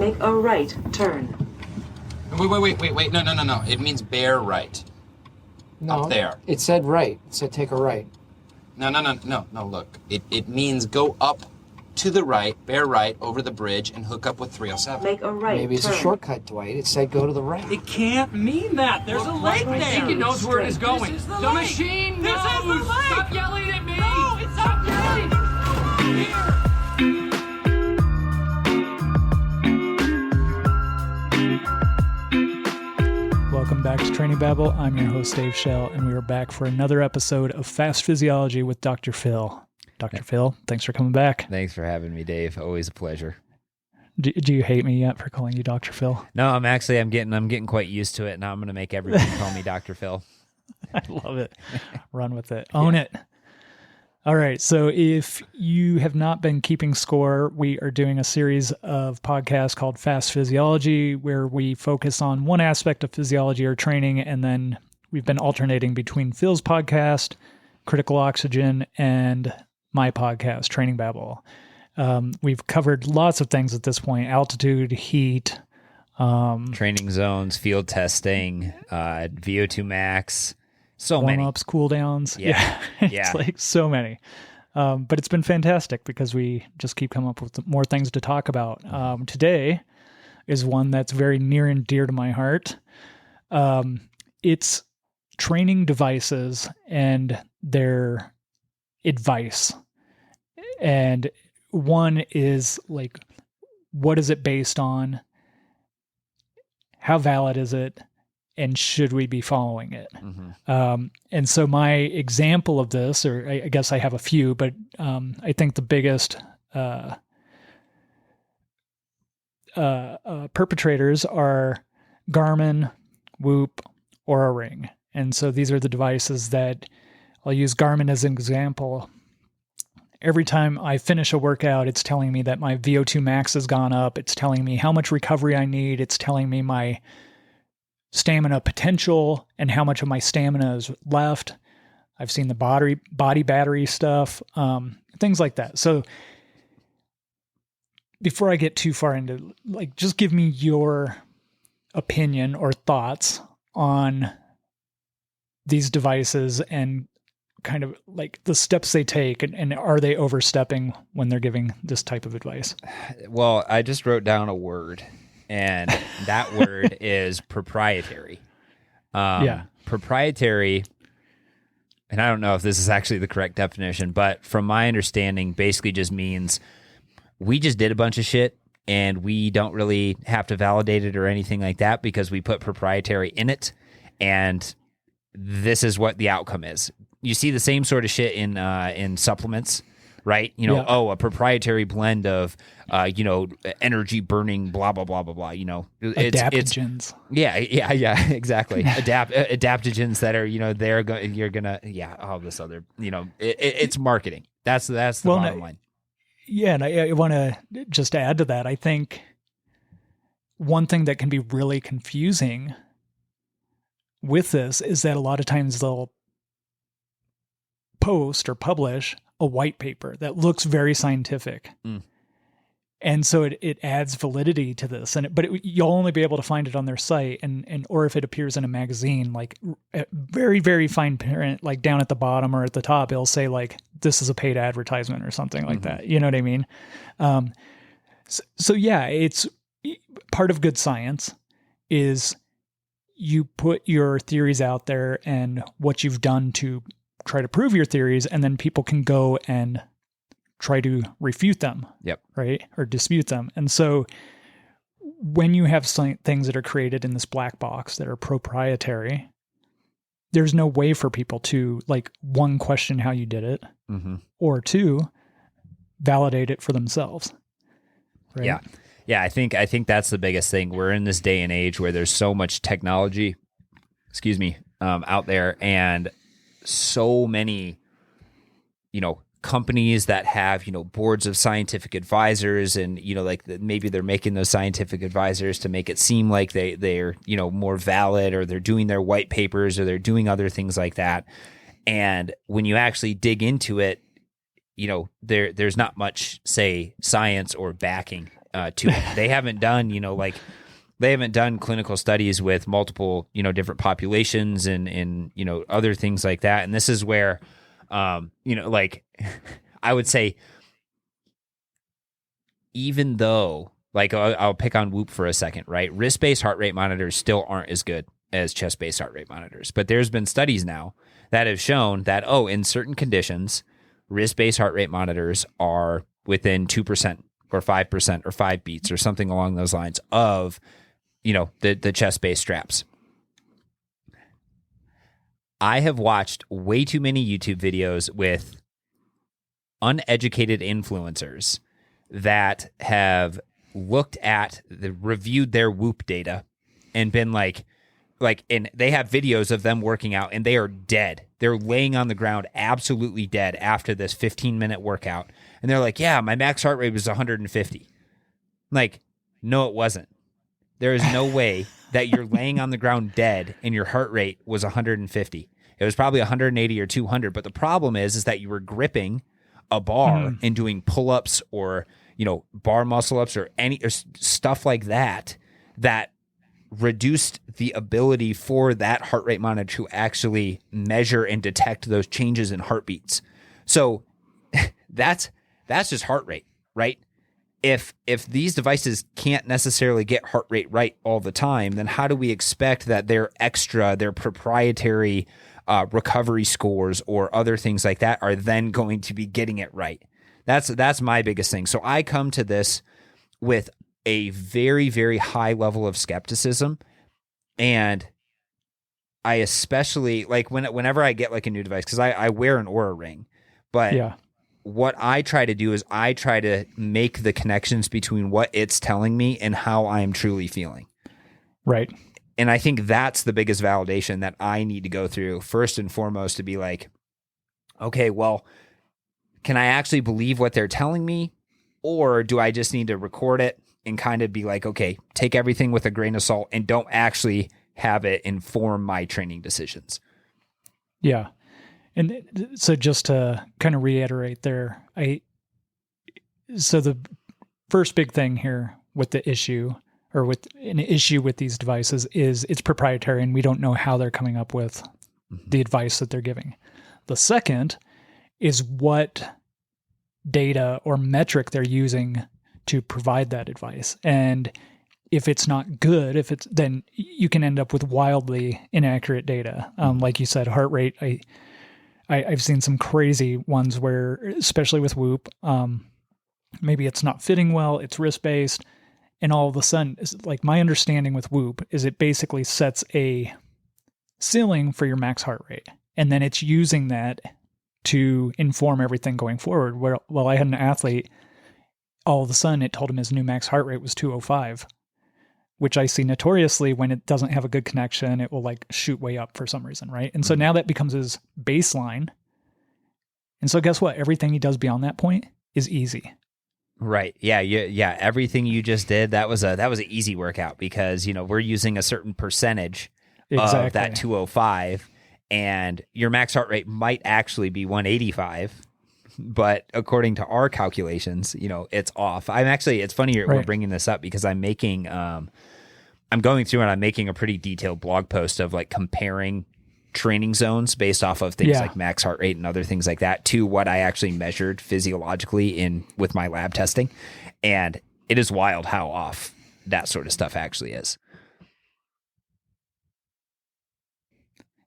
Make a right turn. Wait. No. It means bear right. No, up there. It said right. It said take a right. No, look. It means go up to the right, bear right, over the bridge, and hook up with 307. Make a right Maybe it's turn. a shortcut, Dwight. It said go to the right. It can't mean that. There's a lake there. I think it knows where it is going. This is the The lake. machine This knows. is the lake. Stop yelling at me. No, it's not yelling. Here. Welcome back to Training Babble. I'm your host, Dave Schell, and we are back for another episode of Fast Physiology with Dr. Phil. Dr. Phil, thanks for coming back. Thanks for having me, Dave. Always a pleasure. Do you hate me yet for calling you Dr. Phil? No, I'm getting quite used to it. Now I'm going to make everybody call me Dr. Phil. I love it. Run with it. Own it. All right. So if you have not been keeping score, we are doing a series of podcasts called Fast Physiology, where we focus on one aspect of physiology or training, and then we've been alternating between Phil's podcast, Critical Oxygen, and my podcast, Training Babble. We've covered lots of things at this point: altitude, heat, Training zones, field testing, VO2 max, so many. warm-ups, cool-downs. Yeah. It's Yeah. like so many. But it's been fantastic because we just keep coming up with more things to talk about. Today is one that's very near and dear to my heart. It's training devices and their advice. And one is like, what is it based on? How valid is it? And should we be following it? Mm-hmm. And so my example of this, or I guess I have a few, but I think the biggest perpetrators are Garmin, Whoop, or a Ring. And so these are the devices that I'll use Garmin as an example. Every time I finish a workout, it's telling me that my VO2 max has gone up. It's telling me how much recovery I need. It's telling me my stamina potential and how much of my stamina is left. I've seen the body battery stuff, things like that. So before I get too far into, like, just give me your opinion or thoughts on these devices and kind of like the steps they take, and are they overstepping when they're giving this type of advice? Well, I just wrote down a word, and that word is proprietary. Proprietary, and I don't know if this is actually the correct definition, but from my understanding, basically just means we just did a bunch of shit and we don't really have to validate it or anything like that because we put proprietary in it, and this is what the outcome is. You see the same sort of shit in supplements, right? A proprietary blend of, energy burning, blah, blah, blah, blah, blah, Adaptogens. Yeah, exactly. Adaptogens that are, you're going to, all this other, it's marketing. That's the bottom line. Yeah. And I want to just add to that. I think one thing that can be really confusing with this is that a lot of times they'll post or publish a white paper that looks very scientific. And so it adds validity to this, but you'll only be able to find it on their site, and or if it appears in a magazine, like very, very fine print, like down at the bottom or at the top, it'll say like, this is a paid advertisement or something like that. You know what I mean? So yeah, it's part of good science is you put your theories out there and what you've done to try to prove your theories, and then people can go and try to refute them. Yep. Right. Or dispute them. And so when you have things that are created in this black box that are proprietary, there's no way for people to, like, one, question how you did it, or two, validate it for themselves. Right? Yeah. Yeah. I think that's the biggest thing. We're in this day and age where there's so much technology, out there, and so many, companies that have, boards of scientific advisors, and, maybe they're making those scientific advisors to make it seem like they're, more valid, or they're doing their white papers, or they're doing other things like that. And when you actually dig into it, there's not much, say, science or backing to it. They haven't done, they haven't done clinical studies with multiple, different populations and other things like that. And this is where, like I would say, even though, like I'll pick on Whoop for a second, right? Wrist-based heart rate monitors still aren't as good as chest-based heart rate monitors. But there's been studies now that have shown that, in certain conditions, wrist-based heart rate monitors are within 2% or 5% or 5 beats or something along those lines of, the chest-based straps. I have watched way too many YouTube videos with uneducated influencers that have looked at reviewed their Whoop data and been like, and they have videos of them working out and they are dead. They're laying on the ground absolutely dead after this 15-minute workout. And they're like, yeah, my max heart rate was 150. Like, no, it wasn't. There is no way that you're laying on the ground dead and your heart rate was 150. It was probably 180 or 200. But the problem is that you were gripping a bar and doing pull-ups or, bar muscle-ups or stuff like that reduced the ability for that heart rate monitor to actually measure and detect those changes in heartbeats. So that's just heart rate, right? If these devices can't necessarily get heart rate right all the time, then how do we expect that their proprietary recovery scores or other things like that are then going to be getting it right? That's my biggest thing. So I come to this with a very, very high level of skepticism. And I especially like whenever I get like a new device, because I wear an Oura ring, but what I try to do is I try to make the connections between what it's telling me and how I'm truly feeling. Right. And I think that's the biggest validation that I need to go through first and foremost to be like, okay, well, can I actually believe what they're telling me? Or do I just need to record it and kind of be like, okay, take everything with a grain of salt and don't actually have it inform my training decisions? Yeah. And so just to kind of reiterate there, so the first big thing here with the issue or with an issue with these devices is it's proprietary and we don't know how they're coming up with the advice that they're giving. The second is what data or metric they're using to provide that advice. And if it's not good, then you can end up with wildly inaccurate data. Like you said, heart rate, I've seen some crazy ones where, especially with Whoop, maybe it's not fitting well, it's wrist-based, and all of a sudden, like my understanding with Whoop is it basically sets a ceiling for your max heart rate, and then it's using that to inform everything going forward. Well, I had an athlete, all of a sudden it told him his new max heart rate was 205, which I see notoriously when it doesn't have a good connection, it will like shoot way up for some reason, right? And so now that becomes his baseline. And so guess what? Everything he does beyond that point is easy. Right. Yeah. Everything you just did, that was an easy workout because, we're using a certain percentage of that 205 and your max heart rate might actually be 185. But according to our calculations, it's off. It's funny we're bringing this up because I'm making, I'm going through and I'm making a pretty detailed blog post of like comparing training zones based off of things like max heart rate and other things like that to what I actually measured physiologically with my lab testing. And it is wild how off that sort of stuff actually is.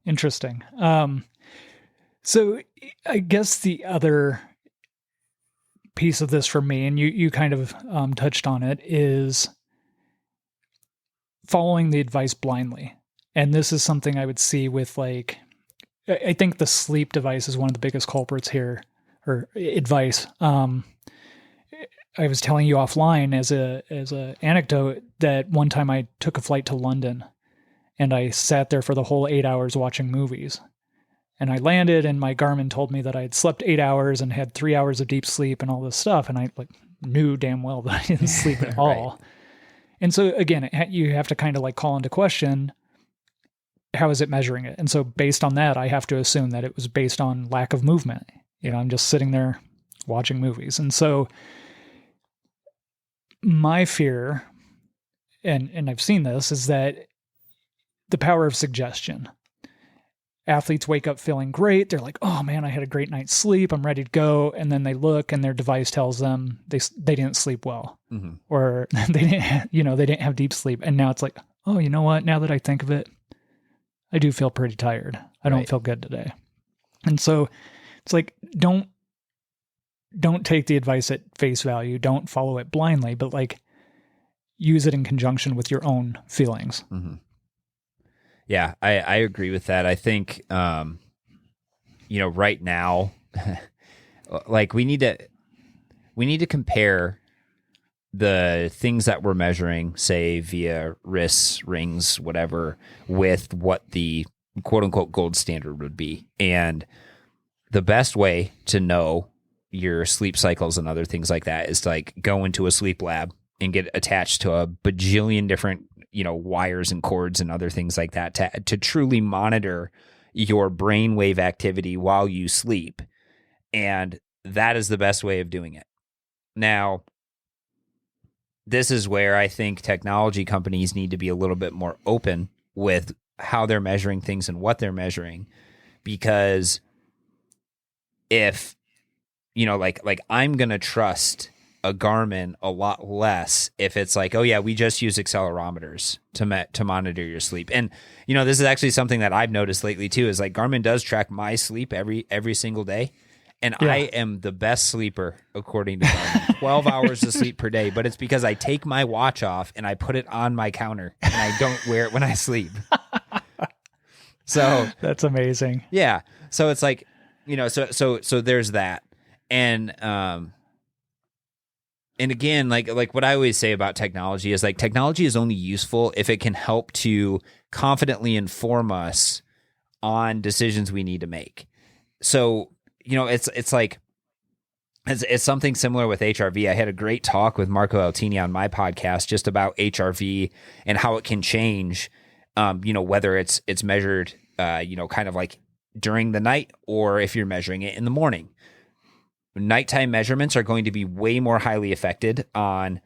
Interesting. So I guess the other piece of this for me, and you kind of touched on it, is following the advice blindly. And this is something I would see with I think the sleep device is one of the biggest culprits here, or advice. I was telling you offline as a anecdote that one time I took a flight to London and I sat there for the whole 8 hours watching movies. And I landed and my Garmin told me that I had slept 8 hours and had 3 hours of deep sleep and all this stuff. And I knew damn well that I didn't sleep at all. And so again, you have to kind of call into question, how is it measuring it? And so based on that, I have to assume that it was based on lack of movement. I'm just sitting there watching movies. And so my fear, and I've seen this, is that the power of suggestion. Athletes wake up feeling great. They're like, oh man, I had a great night's sleep. I'm ready to go. And then they look and their device tells them they didn't sleep well, or they didn't have deep sleep. And now it's like, oh, you know what? Now that I think of it, I do feel pretty tired. I don't feel good today. And so it's like, don't take the advice at face value. Don't follow it blindly, but like use it in conjunction with your own feelings. Mm-hmm. Yeah, I agree with that. I think, right now, like we need to compare the things that we're measuring, say via wrists, rings, whatever, with what the quote unquote gold standard would be. And the best way to know your sleep cycles and other things like that is to like go into a sleep lab and get attached to a bajillion different wires and cords and other things like that to truly monitor your brainwave activity while you sleep. And that is the best way of doing it. Now, this is where I think technology companies need to be a little bit more open with how they're measuring things and what they're measuring. Because if, like I'm going to trust a Garmin a lot less if it's like, oh yeah, we just use accelerometers to monitor your sleep. And this is actually something that I've noticed lately too, is like Garmin does track my sleep every single day, and I am the best sleeper according to Garmin. 12 hours of sleep per day, but it's because I take my watch off and I put it on my counter and I don't wear it when I sleep. So that's amazing. Yeah. So it's like, so there's that. And again, like what I always say about technology is like technology is only useful if it can help to confidently inform us on decisions we need to make. So, it's like it's something similar with HRV. I had a great talk with Marco Altini on my podcast just about HRV and how it can change, whether it's measured, kind of like during the night or if you're measuring it in the morning. Nighttime measurements are going to be way more highly affected on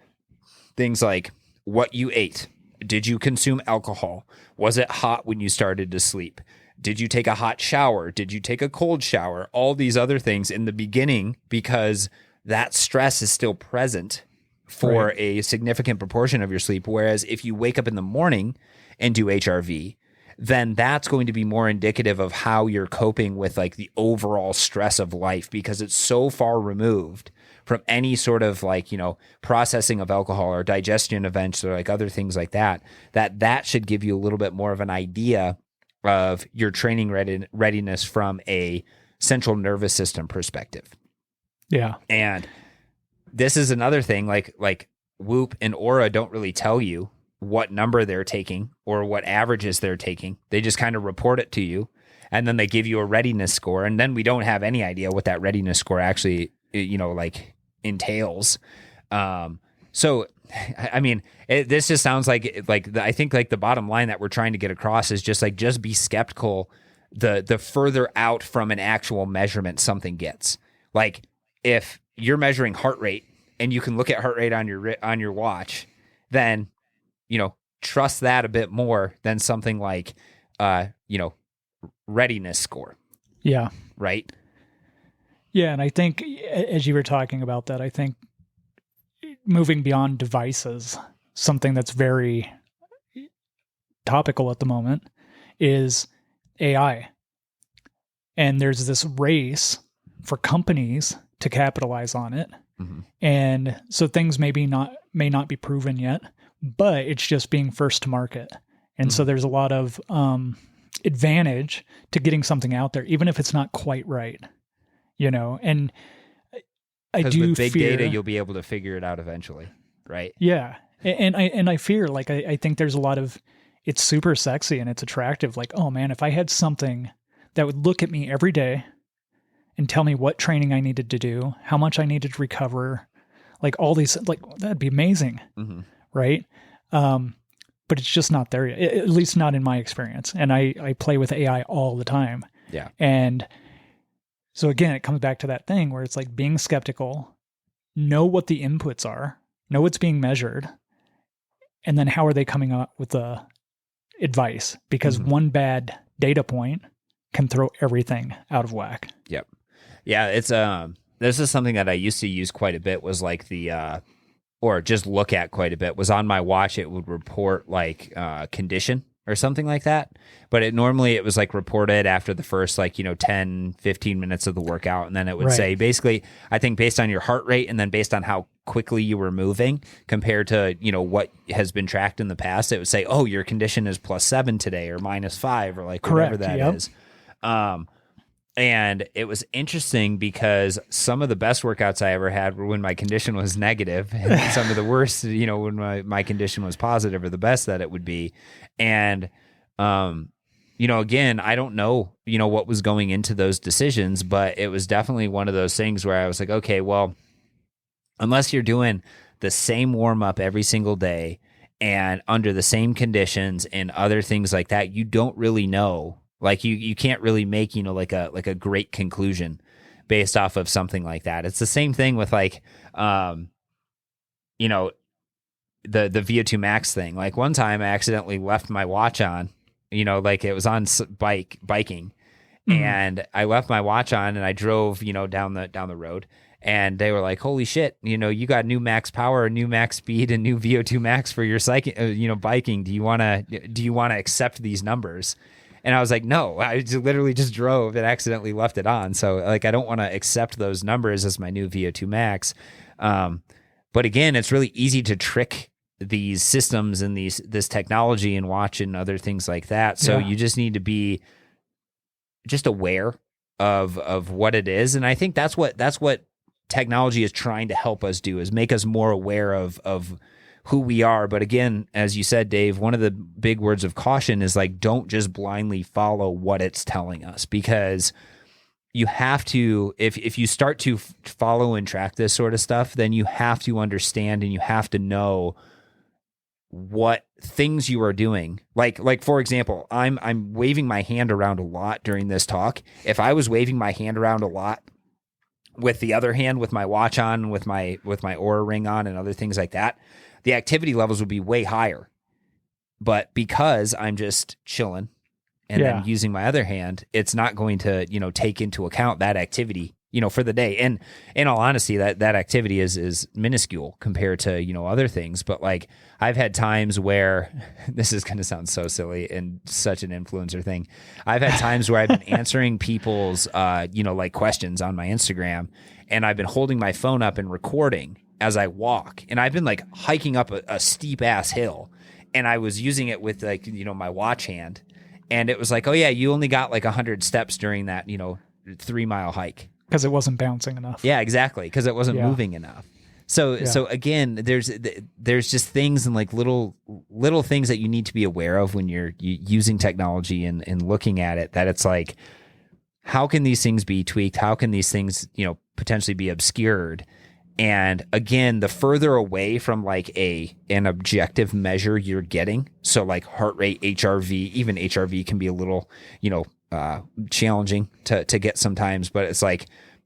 things like what you ate. Did you consume alcohol? Was it hot when you started to sleep? Did you take a hot shower? Did you take a cold shower? All these other things in the beginning, because that stress is still present for a significant proportion of your sleep. Whereas if you wake up in the morning and do HRV, then that's going to be more indicative of how you're coping with like the overall stress of life, because it's so far removed from any sort of like, processing of alcohol or digestion events or like other things like that, that should give you a little bit more of an idea of your training readiness from a central nervous system perspective. Yeah. And this is another thing, like Whoop and Aura don't really tell you what number they're taking or what averages they're taking. They just kind of report it to you, and then they give you a readiness score. And then we don't have any idea what that readiness score actually, entails. So, I mean, this just sounds like I think like the bottom line that we're trying to get across is just be skeptical the further out from an actual measurement something gets. Like if you're measuring heart rate and you can look at heart rate on your watch, then trust that a bit more than something like, readiness score. Yeah. Right. Yeah. And I think as you were talking about that, I think moving beyond devices, something that's very topical at the moment is AI. And there's this race for companies to capitalize on it. Mm-hmm. And so things may not be proven yet, but it's just being first to market. And so there's a lot of advantage to getting something out there, even if it's not quite right, and I do with big fear, data, you'll be able to figure it out eventually. Right. Yeah. And I fear, like, I think there's a lot of, it's super sexy and it's attractive. Like, oh man, if I had something that would look at me every day and tell me what training I needed to do, how much I needed to recover, like all these, like that'd be amazing. Mm-hmm. Right. But it's just not there yet, at least not in my experience. And I play with AI all the time. Yeah. And so again, it comes back to that thing where it's like being skeptical, know what the inputs are, know what's being measured, and then how are they coming up with the advice? Because one bad data point can throw everything out of whack. Yep. Yeah, it's this is something that I used to use quite a bit, was like the or just look at quite a bit, was on my watch. It would report like condition or something like that. But it was like reported after the first 10, 15 minutes of the workout. And then it would say basically, I think based on your heart rate and then based on how quickly you were moving compared to, what has been tracked in the past, it would say, oh, your condition is +7 today or -5 or like whatever that is. And it was interesting because some of the best workouts I ever had were when my condition was negative, and some of the worst, when my condition was positive, or the best that it would be. And, again, I don't know, what was going into those decisions, but it was definitely one of those things where I was like, okay, well, unless you're doing the same warm up every single day and under the same conditions and other things like that, you don't really know. Like you can't really make, like a great conclusion based off of something like that. It's the same thing with the VO2 max thing. Like one time I accidentally left my watch on, it was on biking, and I left my watch on and I drove, down the road, and they were like, holy shit, you got new max power, new max speed, and new VO2 max for your biking. Do you want to accept these numbers? And I was like, no, I literally just drove and accidentally left it on. So I don't want to accept those numbers as my new VO2 max. But again, it's really easy to trick these systems and this technology and watch and other things like that. So you just need to be just aware of what it is. And I think that's what technology is trying to help us do, is make us more aware of who we are. But again, as you said, Dave, one of the big words of caution is don't just blindly follow what it's telling us, because you have to, if you start to follow and track this sort of stuff, then you have to understand and you have to know what things you are doing. Like for example, I'm waving my hand around a lot during this talk. If I was waving my hand around a lot with the other hand, with my watch on, with my Oura ring on and other things like that, the activity levels would be way higher. But because I'm just chilling and then using my other hand, it's not going to, take into account that activity, for the day. And in all honesty, that activity is minuscule compared to, other things. But I've had times where this is going to sound so silly and such an influencer thing. I've had times where I've been answering people's, questions on my Instagram, and I've been holding my phone up and recording as I walk. And I've been hiking up a steep ass hill, and I was using it with my watch hand. And it was oh yeah, you only got 100 steps during that, 3-mile hike. Because it wasn't bouncing enough. Yeah, exactly. Because it wasn't moving enough. So again, there's just things and little things that you need to be aware of when you're using technology and looking at it, that it's how can these things be tweaked? How can these things, potentially be obscured? And again, the further away from an objective measure you're getting, so heart rate, HRV, even HRV can be a little, challenging to get sometimes, but it's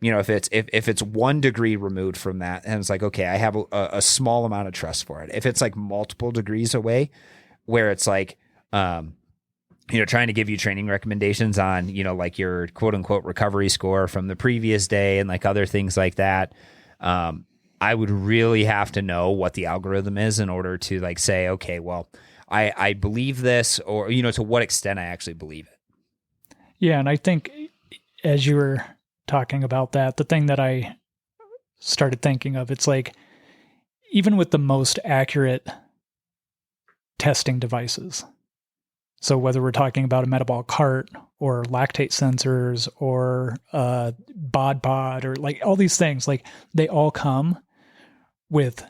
if it's 1 degree removed from that, and it's okay, I have a small amount of trust for it. If it's multiple degrees away, where it's trying to give you training recommendations on, your quote unquote recovery score from the previous day and other things like that, I would really have to know what the algorithm is in order to say, okay, well, I believe this, or, to what extent I actually believe it. Yeah. And I think as you were talking about that, the thing that I started thinking of, it's even with the most accurate testing devices, so whether we're talking about a metabolic cart or lactate sensors or bod pod or all these things, they all come with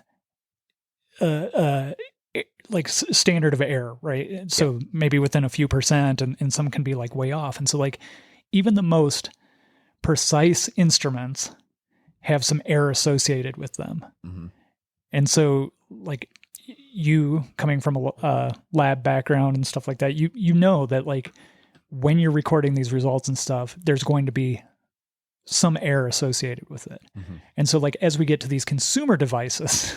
standard of error, right? So maybe within a few percent, and some can be way off. And so even the most precise instruments have some error associated with them. Mm-hmm. And so you coming from a lab background and stuff like that, you know that when you're recording these results and stuff, there's going to be some error associated with it. Mm-hmm. And so as we get to these consumer devices,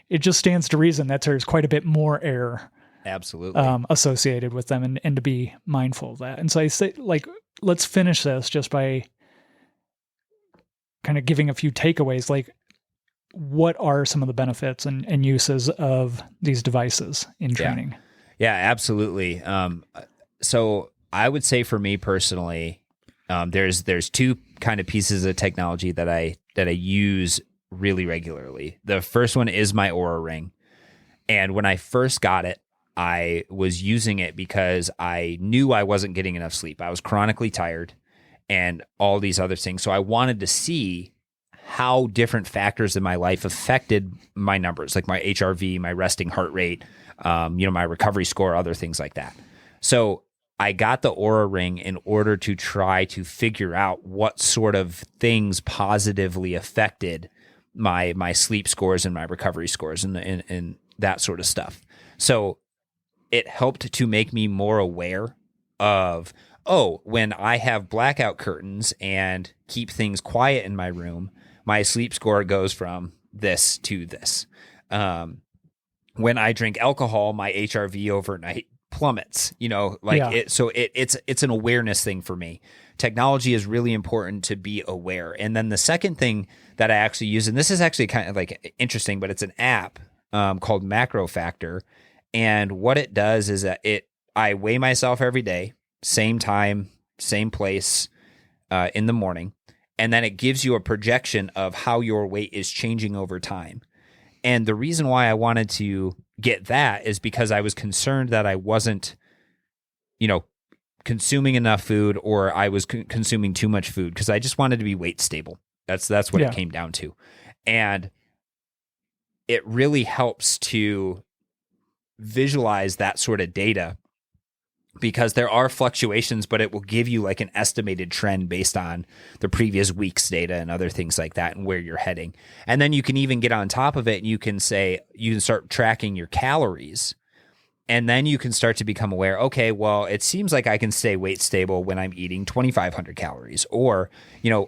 it just stands to reason that there's quite a bit more error Absolutely. associated with them, and to be mindful of that. And so I say, like, let's finish this just by kind of giving a few takeaways, like what are some of the benefits and uses of these devices in training? Yeah, absolutely. So I would say for me personally, there's two kind of pieces of technology that I use really regularly. The first one is my Oura Ring. And when I first got it, I was using it because I knew I wasn't getting enough sleep. I was chronically tired and all these other things. So I wanted to see how different factors in my life affected my numbers, like my HRV, my resting heart rate, my recovery score, other things like that. So I got the Oura Ring in order to try to figure out what sort of things positively affected my sleep scores and my recovery scores and that sort of stuff. So it helped to make me more aware of, when I have blackout curtains and keep things quiet in my room, my sleep score goes from this to this. When I drink alcohol, my HRV overnight plummets, it's an awareness thing for me. Technology is really important to be aware. And then the second thing that I actually use, and this is actually kind of like interesting, but it's an app called Macro Factor. And what it does is that I weigh myself every day, same time, same place, in the morning. And then it gives you a projection of how your weight is changing over time. And the reason why I wanted to get that is because I was concerned that I wasn't, consuming enough food, or I was consuming too much food, because I just wanted to be weight stable. That's what it came down to. And it really helps to visualize that sort of data, because there are fluctuations, but it will give you like an estimated trend based on the previous week's data and other things like that and where you're heading. And then you can even get on top of it and you can start tracking your calories. And then you can start to become aware, okay, well, it seems like I can stay weight stable when I'm eating 2,500 calories, or,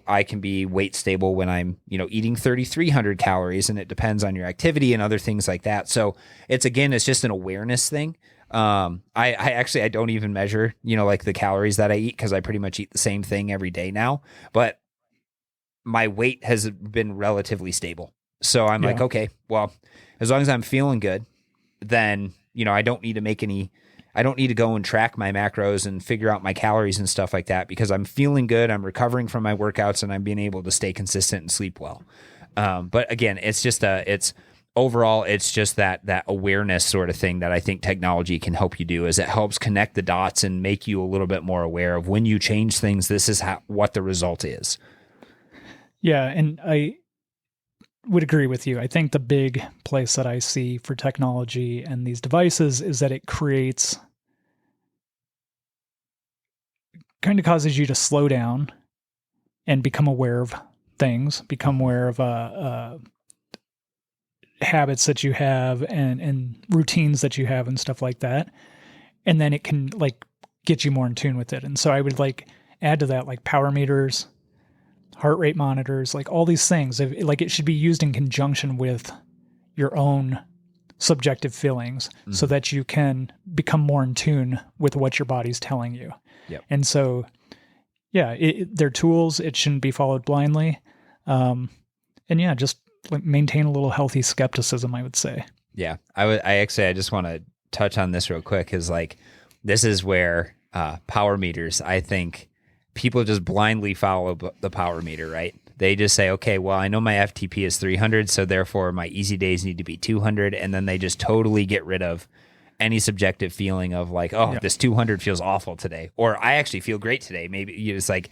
I can be weight stable when I'm, eating 3,300 calories, and it depends on your activity and other things like that. So it's just an awareness thing. I don't even measure, like the calories that I eat, because I pretty much eat the same thing every day now, but my weight has been relatively stable. So I'm like, okay, well, as long as I'm feeling good, then, I don't need to go and track my macros and figure out my calories and stuff like that, because I'm feeling good. I'm recovering from my workouts and I'm being able to stay consistent and sleep well. But again, overall, it's just that awareness sort of thing that I think technology can help you do, is it helps connect the dots and make you a little bit more aware of when you change things, this is what the result is. Yeah. And I would agree with you. I think the big place that I see for technology and these devices is that it kind of causes you to slow down and become aware of things, become aware of habits that you have and routines that you have and stuff like that. And then it can get you more in tune with it. And so I would add to that, power meters, heart rate monitors, all these things. It should be used in conjunction with your own subjective feelings, so that you can become more in tune with what your body's telling you. Yep. And so, they're tools. It shouldn't be followed blindly. Just maintain a little healthy skepticism, I would say. Yeah. I just want to touch on this real quick, is this is where power meters, I think people just blindly follow the power meter, right? They just say, okay, well, I know my FTP is 300, so therefore my easy days need to be 200. And then they just totally get rid of any subjective feeling of this 200 feels awful today, or I actually feel great today. Maybe it's like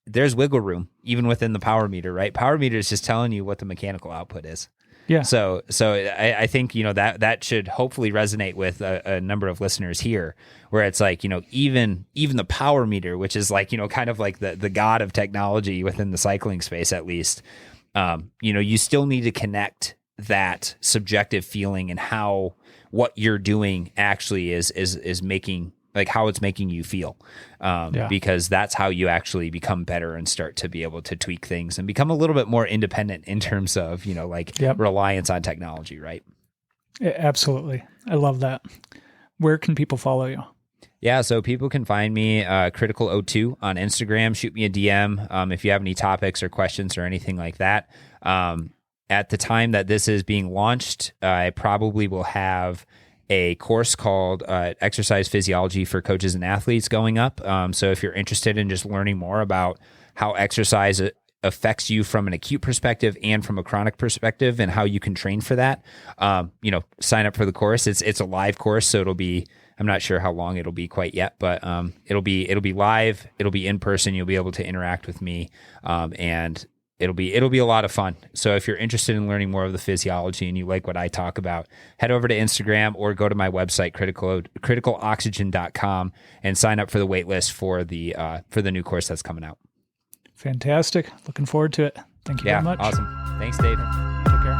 there's wiggle room even within the power meter, right? Power meter is just telling you what the mechanical output is. Yeah. So I think, that should hopefully resonate with a number of listeners here, where it's even the power meter, which is kind of like the god of technology within the cycling space, at least, you still need to connect that subjective feeling and how what you're doing actually is making how it's making you feel, because that's how you actually become better and start to be able to tweak things and become a little bit more independent in terms of, reliance on technology, right? Yeah, absolutely. I love that. Where can people follow you? Yeah, so people can find me Critical02 on Instagram. Shoot me a DM if you have any topics or questions or anything like that. At the time that this is being launched, I probably will have a course called Exercise Physiology for Coaches and Athletes going up. So if you're interested in just learning more about how exercise affects you from an acute perspective and from a chronic perspective and how you can train for that, sign up for the course. It's a live course, so it'll be, I'm not sure how long it'll be quite yet, but it'll be live, it'll be in person, you'll be able to interact with me, and it'll be a lot of fun. So if you're interested in learning more of the physiology and you like what I talk about, head over to Instagram or go to my website, criticaloxygen.com, and sign up for the wait list for the new course that's coming out. Fantastic. Looking forward to it. Thank you very much. Awesome. Thanks, Dave. Take care.